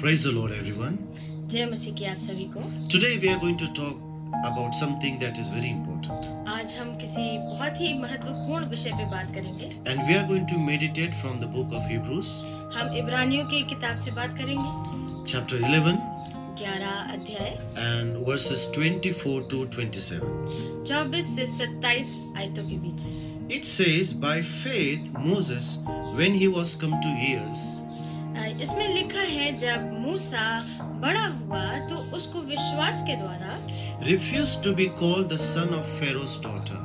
Praise the Lord, everyone. जय मसीह की आप सभी को। Today we are going to talk about something that is very important. आज हम किसी बहुत ही महत्वपूर्ण विषय पे बात करेंगे। And we are going to meditate from the book of Hebrews, हम इब्रानियों की किताब से बात करेंगे, chapter 11 11 अध्याय and verses 24 to 27. 24 से 27 आयतों के बीच। It says, by faith Moses, when he was come to years, इसमें लिखा है जब मूसा बड़ा हुआ तो उसको विश्वास के द्वारा refused to be called the son of Pharaoh's daughter.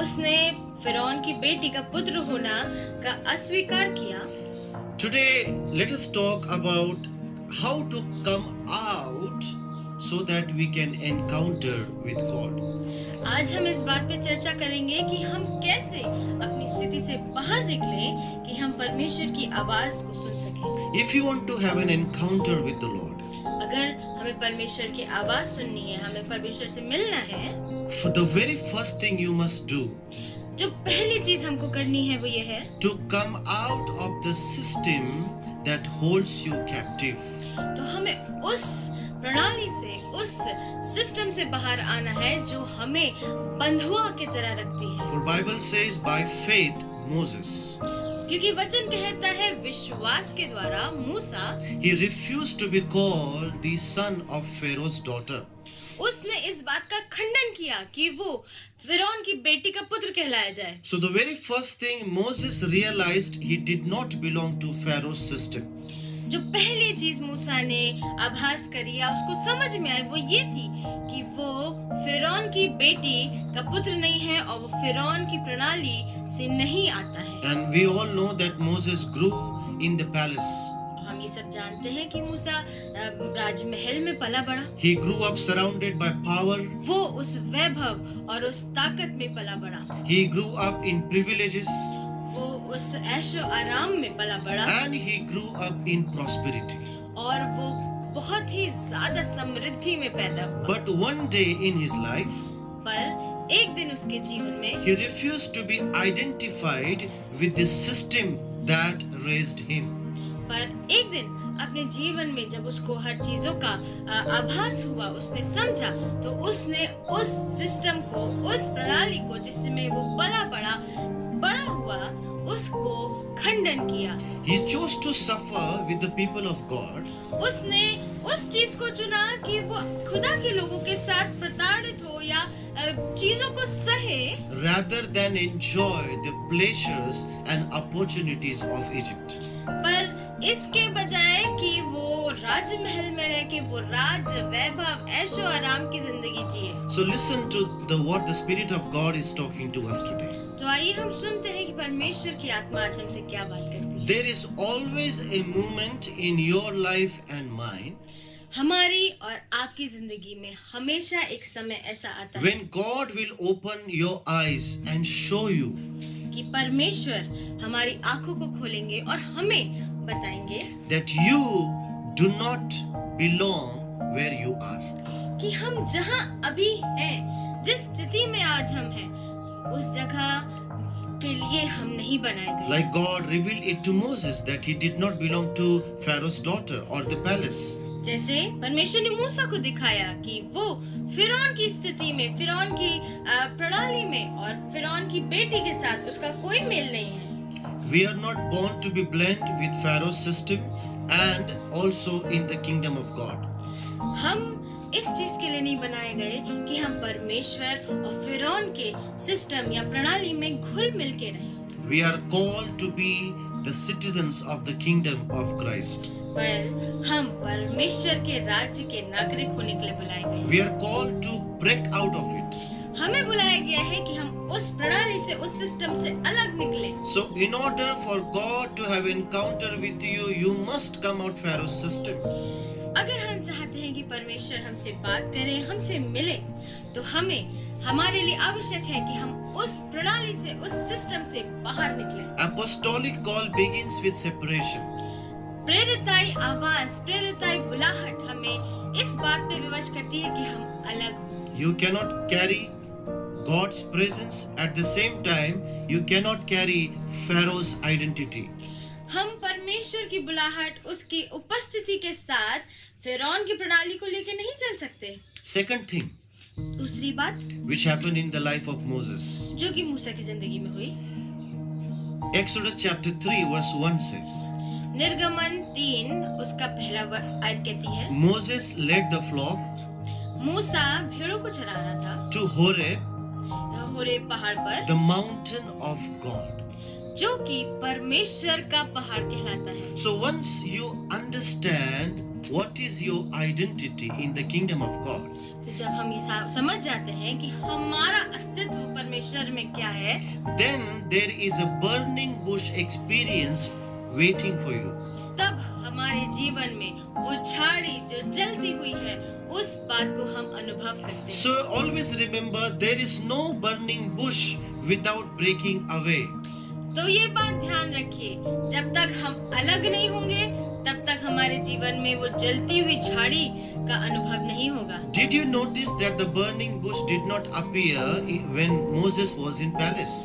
उसने फिरौन की बेटी का पुत्र होना का अस्वीकार किया। Today let us talk about how to come out so that we can encounter with God. आज हम इस बात पे चर्चा करेंगे कि हम कैसे अपनी स्थिति से बाहर निकलें कि हम परमेश्वर की आवाज को सुन सकें। If you want to have an encounter with the Lord, अगर हमें परमेश्वर की आवाज सुननी है, हमें परमेश्वर से मिलना है, for the very first thing you must do जो पहली चीज हमको करनी है वो ये है to come out of the system that holds you captive. तो हमें उस प्रणाली से, उस सिस्टम से बाहर आना है जो हमें बंधुआ की तरह रखती है। For Bible says by faith Moses, क्योंकि वचन कहता है विश्वास के द्वारा मूसा he refused to be called the son of Pharaoh's daughter. उसने इस बात का खंडन किया कि वो फिरौन की बेटी का पुत्र कहलाया जाए। So the very first thing Moses realized, he did not belong to Pharaoh's system. जो पहली चीज मूसा ने आभास करी या उसको समझ में आई वो ये थी कि वो फिरौन की बेटी का पुत्र नहीं है और वो फिरौन की प्रणाली से नहीं आता है। And we all know that Moses grew in the palace. हम ये सब जानते हैं कि मूसा राजमहल में पला बड़ा। He grew up surrounded by power. वो उस वैभव और उस ताकत में पला बड़ा। He grew up in privileges. वो उस ऐशो आराम में पला बड़ा And he grew up in prosperity. और वो बहुत ही ज्यादा समृद्धि में पैदा हुआ। But one day in his life, पर एक दिन उसके जीवन में he refused to be identified with the system that raised him. पर एक दिन अपने जीवन में जब उसको हर चीजों का आभास हुआ, उसने समझा तो उसने उस सिस्टम को, उस प्रणाली को जिसमें वो बड़ा हुआ उसको खंडन किया। He chose to suffer with the people of God. उसने उस चीज को चुना कि वो खुदा के लोगों के साथ प्रताड़ित हो या चीजों को सहे rather than enjoy the pleasures and opportunities of Egypt. पर इसके बजाय कि वो राजमहल में रह के वो राज वैभव ऐशो आराम की जिंदगी जिए। So listen to what the Spirit of God is talking to us today. तो आइए हम सुनते हैं कि परमेश्वर की आत्मा आज हमसे क्या बात करती है। There is always a moment in your life and mine हमारी और आपकी जिंदगी में हमेशा एक समय ऐसा आता है when God will open your eyes and show you कि परमेश्वर हमारी आंखों को खोलेंगे और हमें बताएंगे that you do not belong where you are. कि हम जहां अभी हैं, जिस स्थिति में आज हम हैं, उस जगह के लिए हम नहीं बनाए गए। Like God revealed it to Moses that he did not belong to Pharaoh's daughter or the palace. जैसे परमेश्वर ने मूसा को दिखाया कि वो फिरौन की स्थिति में, फिरौन की प्रणाली में और फिरौन की बेटी के साथ उसका कोई मेल नहीं है। We are not born to be blend with Pharaoh's system and also in the kingdom of God. हम इस चीज के लिए नहीं बनाए गए कि हम परमेश्वर और फिरौन के सिस्टम या प्रणाली में घुल मिल के रहें। We are called to be the citizens of the kingdom of Christ. पर हम परमेश्वर के राज्य के नागरिक होने के लिए बुलाए गए। We are called to break out of it. हमें बुलाया गया है कि हम उस प्रणाली से, उस सिस्टम से अलग निकले। So in order for God to have encounter with you, you must come out Pharaoh's system. अगर हम चाहते हैं कि परमेश्वर हमसे बात करे, हमसे मिले, तो हमें हमारे लिए आवश्यक है कि हम उस प्रणाली से, उस सिस्टम से बाहर निकले। Apostolic call begins with separation. प्रेरिताई आवाज, प्रेरिताई बुलाहट हमें इस बात पे विवश करती है कि हम अलग हों। You cannot carry God's presence at the same time you cannot carry Pharaoh's identity. हम परमेश्वर की बुलाहट, उसकी उपस्थिति के साथ फिरौन की प्रणाली को लेके नहीं चल सकते। Second thing दूसरी बात which happened in the life of Moses. जो कि मूसा की जिंदगी में हुई, Exodus chapter 3 verse 1 says, निर्गमन 3 उसका पहला आयत कहती है, Moses led the flock मूसा भेड़ों को चरा रहा था to Horeb, होरेब पहाड़ पर, the mountain of God. जो कि परमेश्वर का पहाड़ कहलाता है। So once you understand what is your identity in the kingdom of God, तो जब हम ये समझ जाते हैं कि हमारा अस्तित्व परमेश्वर में क्या है, then there is a burning bush experience waiting for you. तब हमारे जीवन में वो झाड़ी जो जलती हुई है, उस बात को हम अनुभव करते हैं। So always remember there is no burning bush without breaking away. तो ये बात ध्यान रखिए, जब तक हम अलग नहीं होंगे तब तक हमारे जीवन में वो जलती हुई झाड़ी का अनुभव नहीं होगा। Did you notice that the burning bush did not appear when Moses was in palace?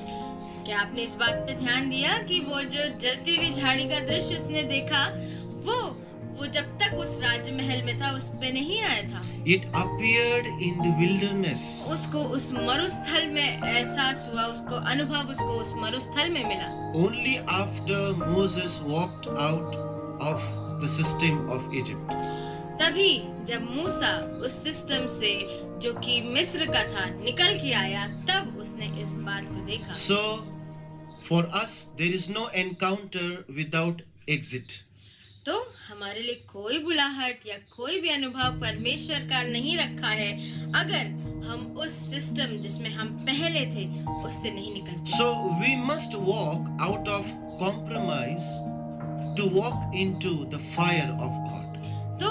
क्या आपने इस बात पे ध्यान दिया कि वो जो जलती हुई झाड़ी का दृश्य उसने देखा, वो जब तक उस राजमहल में था उस पे नहीं आया था। It appeared in the wilderness. उसको उस मरुस्थल में एहसास हुआ, उसको अनुभव उसको उस मरुस्थल में मिला। Only after Moses walked out of the system of Egypt. तभी जब मूसा उस सिस्टम से जो कि मिस्र का था निकल के आया, तब उसने इस बात को देखा। So for us there is no encounter without exit. तो हमारे लिए कोई बुलाहट या कोई भी अनुभव परमेश्वर का नहीं रखा है अगर हम उस सिस्टम जिसमें हम पहले थे उससे नहीं निकलते। So we must walk out of compromise to walk into the fire of God. तो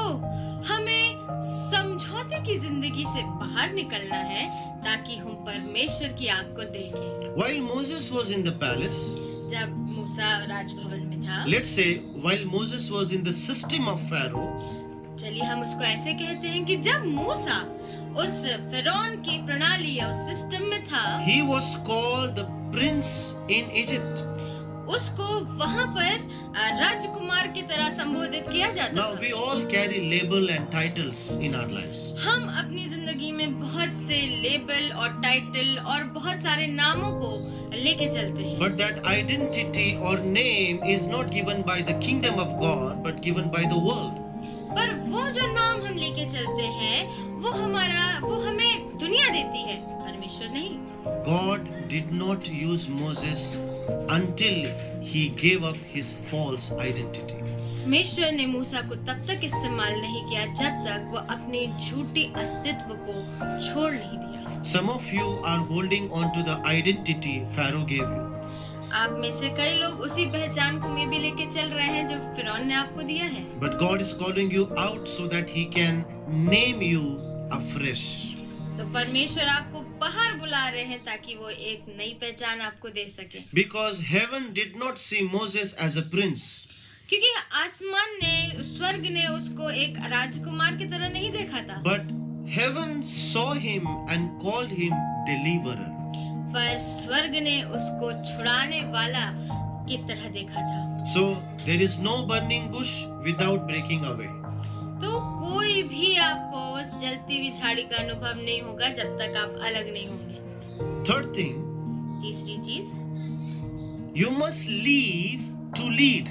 हमें समझौते की जिंदगी से बाहर निकलना है ताकि हम परमेश्वर की आग को देखें। While Moses was in the palace, जब मूसा राजभवन में था, let's say while Moses was in the system of Pharaoh, चलिए हम उसको ऐसे कहते हैं कि जब मूसा उस फिरौन की प्रणाली या उस सिस्टम में था, he was called the prince in Egypt. उसको वहाँ पर राजकुमार की तरह संबोधित किया जाता Now था। we all carry label and titles in our lives. हम अपनी जिंदगी में बहुत से लेबल और टाइटल और बहुत सारे नामों को लेके चलते हैं। But that identity or name is not given by the kingdom of God, but given by the world. पर वो जो नाम हम लेके चलते हैं, वो हमें दुनिया देती है, परमेश्वर नहीं। God did not use Moses until he gave up his false identity. परमेश्वर ने मूसा को तब तक इस्तेमाल नहीं किया जब तक वो अपने झूठी अस्तित्व को छोड़ नहीं दिया। Some of you are holding on to the identity Pharaoh gave you. आप में से कई लोग उसी पहचान को में भी लेके चल रहे हैं जो फिरौन ने आपको दिया है। But God is calling you out so that he can name you afresh. तो परमेश्वर आपको बाहर बुला रहे हैं ताकि वो एक नई पहचान आपको दे सके। Because heaven did not see Moses as a prince. क्योंकि आसमान ने, स्वर्ग ने उसको एक राजकुमार की तरह नहीं देखा था, But heaven saw him and called him deliverer. पर स्वर्ग ने उसको छुड़ाने वाला की तरह देखा था। So there is no burning bush without breaking away. तो कोई भी आपको उस जलती हुई झाड़ी का अनुभव नहीं होगा जब तक आप अलग नहीं होंगे। Third thing, तीसरी चीज, you must leave to lead.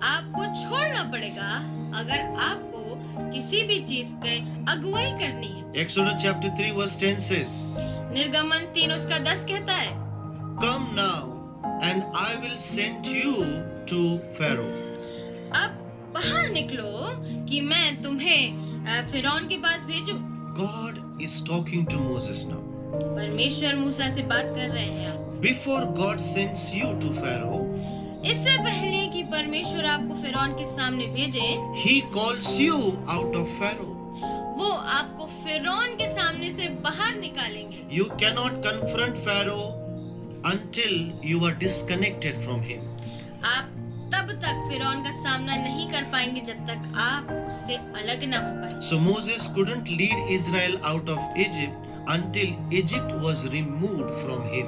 आपको छोड़ना पड़ेगा अगर आपको किसी भी चीज की अगुवाई करनी है। Exodus chapter 3 verse 10 says, निर्गमन 3 उसका 10 कहता है, Come now and I will send you to Pharaoh. अब बाहर निकलो कि मैं तुम्हें फिरौन के पास भेजूं। God is talking to Moses now. परमेश्वर मूसा से बात कर रहे हैं। Before God sends you to Pharaoh, इससे पहले कि परमेश्वर आपको फिरौन के सामने भेजे, He calls you out of Pharaoh. वो आपको फिरौन के सामने से बाहर निकालेंगे। You cannot confront Pharaoh until you are disconnected from him. आप तब तक फिरौन का सामना नहीं कर पाएंगे जब तक आप उससे अलग ना हो पाए। So Moses couldn't lead Israel out of Egypt until Egypt was removed from him.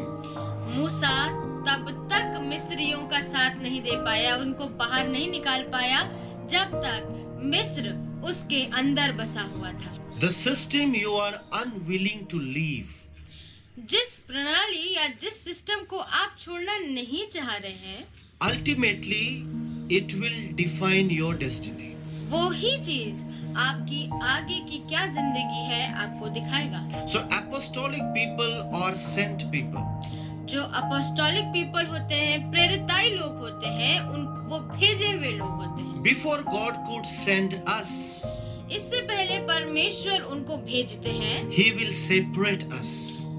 मूसा तब तक तक मिस्रियों का साथ नहीं दे पाया, उनको बाहर नहीं निकाल पाया, जब तक मिस्र उसके अंदर बसा हुआ था। The system you are unwilling to leave, जिस प्रणाली या जिस सिस्टम को आप छोड़ना नहीं चाह रहे हैं, ultimately it will define your destiny. वो ही चीज आपकी आगे की क्या जिंदगी है आपको दिखाएगा। So apostolic people or sent people, जो अपोस्टोलिक पीपल होते हैं, प्रेरिताई लोग होते हैं, वो भेजे हुए लोग होते हैं। before God could send us, इससे पहले परमेश्वर उनको भेजते हैं, He will separate us.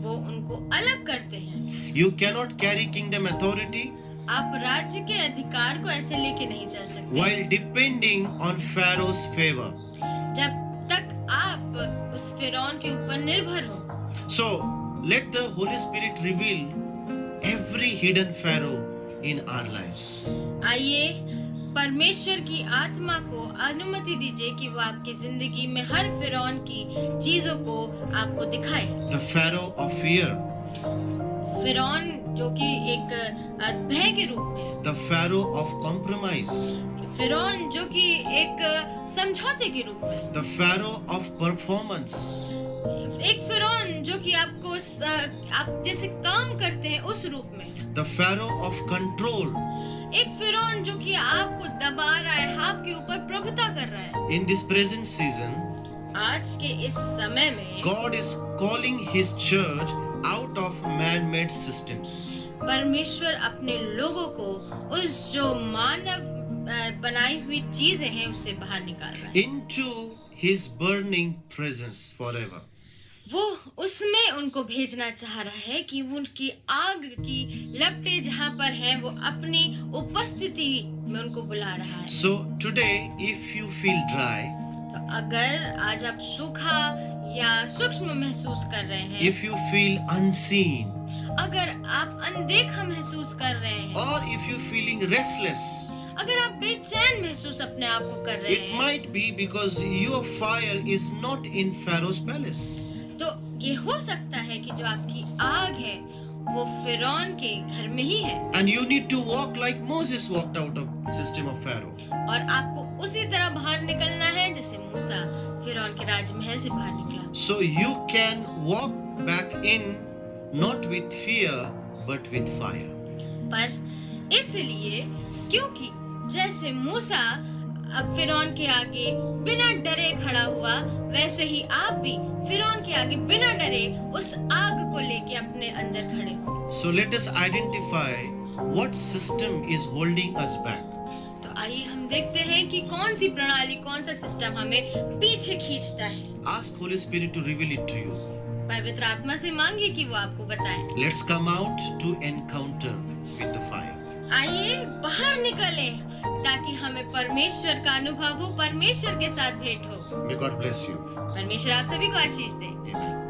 वो उनको अलग करते हैं। You cannot carry kingdom authority आप राज्य के अधिकार को ऐसे लेके नहीं चल सकते while depending on Pharaoh's favor. जब तक आप उस फिरौन के ऊपर निर्भर हो। So let the Holy Spirit reveal every hidden Pharaoh in our lives. आइए परमेश्वर की आत्मा को अनुमति दीजिए कि वो आपकी जिंदगी में हर फिरौन की चीजों को आपको दिखाए। The Pharaoh of fear, फिरौन जो कि एक भय के रूप में, the Pharaoh of compromise, फिरौन जो कि एक समझौते के रूप में, the Pharaoh of performance, एक फिरौन जो कि आपको आप जैसे काम करते हैं उस रूप में, the Pharaoh of control. एक फिरौन जो कि आपको दबा रहा है, आपके ऊपर प्रभुता कर रहा है। In this present season, आज के इस समय में God is calling His church out of man-made systems. परमेश्वर अपने लोगों को उस जो मानव बनाई हुई चीजें हैं उससे बाहर निकाल रहा है, Into His burning presence forever. वो उसमें उनको भेजना चाह रहा है कि उनकी आग की लपटें जहाँ पर हैं वो अपनी उपस्थिति में उनको बुला रहा है। So today, if you feel dry, तो अगर आज आप सूखा या सूक्ष्म महसूस कर रहे हैं, if you feel unseen, अगर आप अनदेखा महसूस कर रहे हैं, or if you feeling restless, अगर आप बेचैन महसूस अपने आप को कर रहे it हैं, might be because your fire is not in Pharaoh's palace. तो ये हो सकता है कि जो आपकी आग है वो फिरौन के घर में ही है, And you need to walk like Moses walked out of the system of Pharaoh. और आपको उसी तरह बाहर निकलना है जैसे मूसा फिरौन के राजमहल से बाहर निकला। So you can walk back in not with fear but with fire. पर इसलिए क्योंकि जैसे मूसा अब फिरौन के आगे बिना डरे खड़ा हुआ, वैसे ही आप भी फिरौन के आगे बिना डरे उस आग को लेके अपने अंदर खड़े हो। So let us identify what system is holding us back. तो आइए हम देखते हैं कि कौन सी प्रणाली, कौन सा सिस्टम हमें पीछे खींचता है। Ask Holy Spirit to reveal it to you. पवित्र आत्मा से मांगिए कि वो आपको बताए। Let's come out to encounter with the fire. आइए बाहर निकले ताकि हमें परमेश्वर का अनुभव हो, परमेश्वर के साथ भेंट हो। May God bless you. परमेश्वर आप सभी को आशीष दे। Amen.